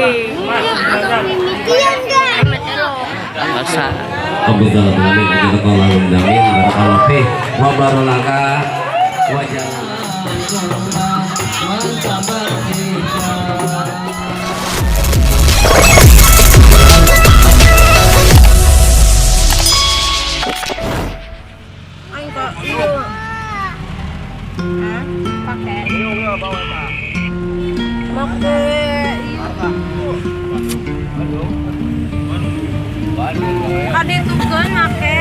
Masa Abdul Alamin aja kalau damin barakallahu wa baraka wajah Kade tuh kan make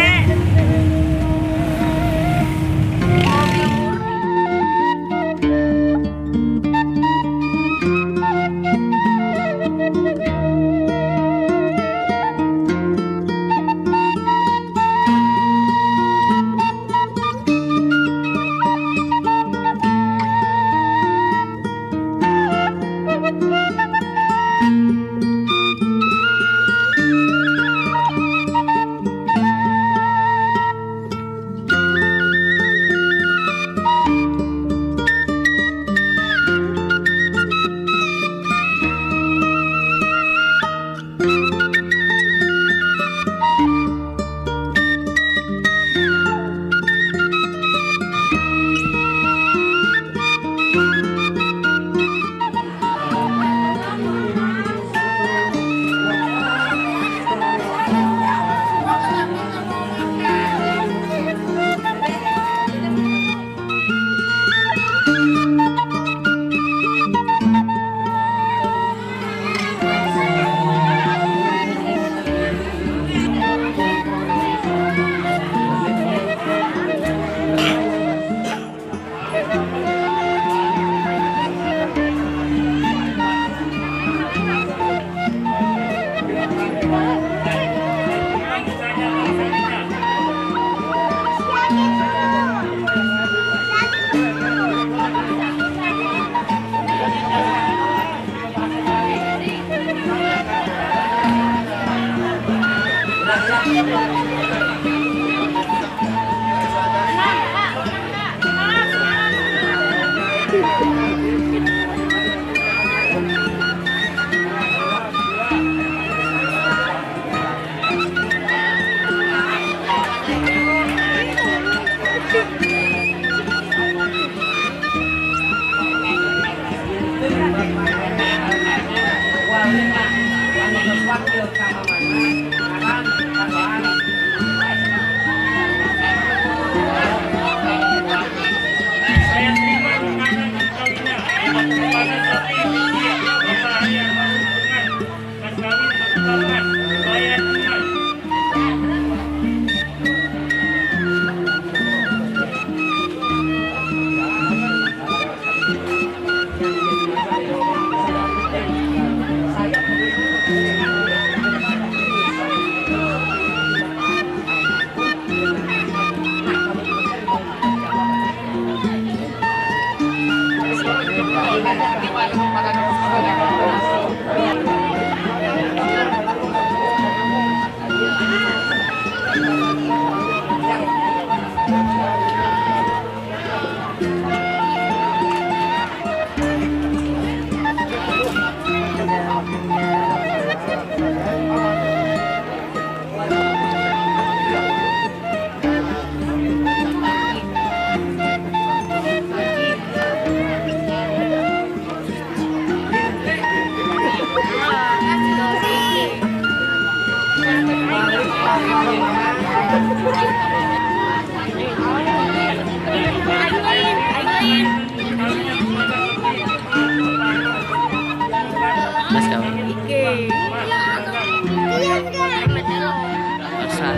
Mas kawin masa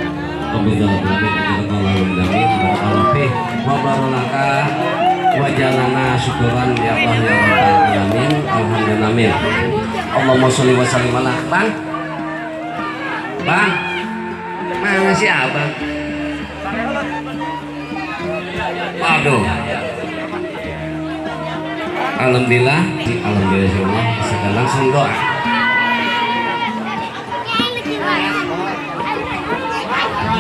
Abdul Alamin aja kalau damin barakallahu wa baraka wajalana syukuran ya Allah ya Rabbal alamin alhamdulillah amin. Allahumma sholli wa sallim ala Bang. Bang. Mana si Abang? Waduh. Alhamdulillah, alhamdulillah semua. Sekarang langsung doa.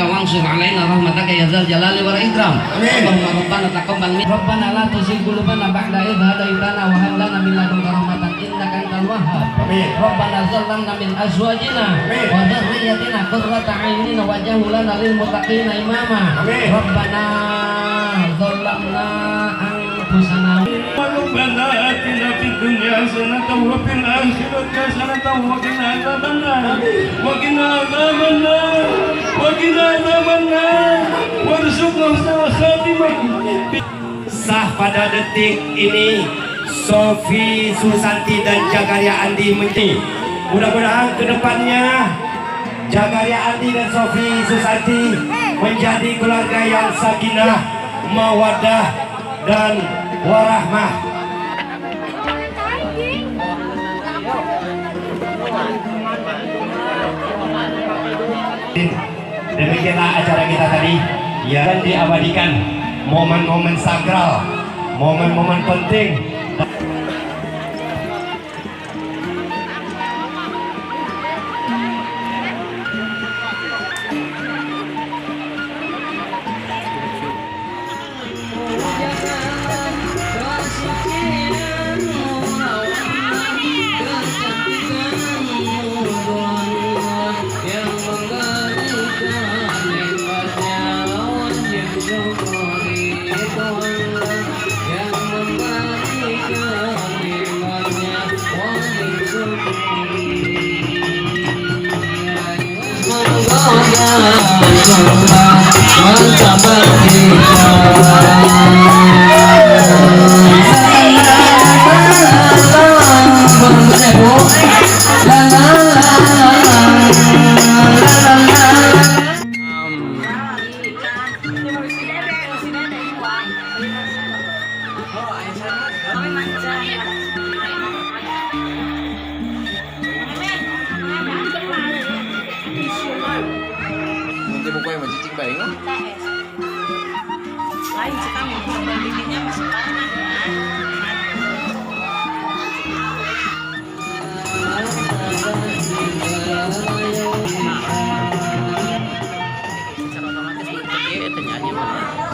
Wansur alaina rahmataka ya dzal jalali wal ikram. Allahumma rabbana taqabbal minna rabbana la tuzigh qulubana ba'da idh hadaitana wa hab lana min ladunka rahmatan innaka antal wahhab. Amin. Rabbana zalamna min azwajina Amin. wa dzurriyyatina qurrata a'yunin waj'alna lana lil muttaqina imama. Amin. Rabbana zalamna anfusana ربنا آتنا في الدنيا حسنة وفي الآخرة حسنة وقنا عذاب النار وقنا عذاب النار وقنا عذاب النار وارزقنا حسن الخاتمة. Sah pada detik ini Sofi Susanti dan Jagaria Andi Menti. Mudah-mudahan kedepannya Jagaria Andi dan Sofi Susanti menjadi keluarga yang sakinah, mawaddah dan warahmah. Demikianlah acara kita tadi yang diabadikan momen-momen sakral, momen-momen penting. Nanti buku yang mencicing baik nggak? Lain sekarang bikinnya masih panas. Secara otomatis bentuknya itu nyanyi.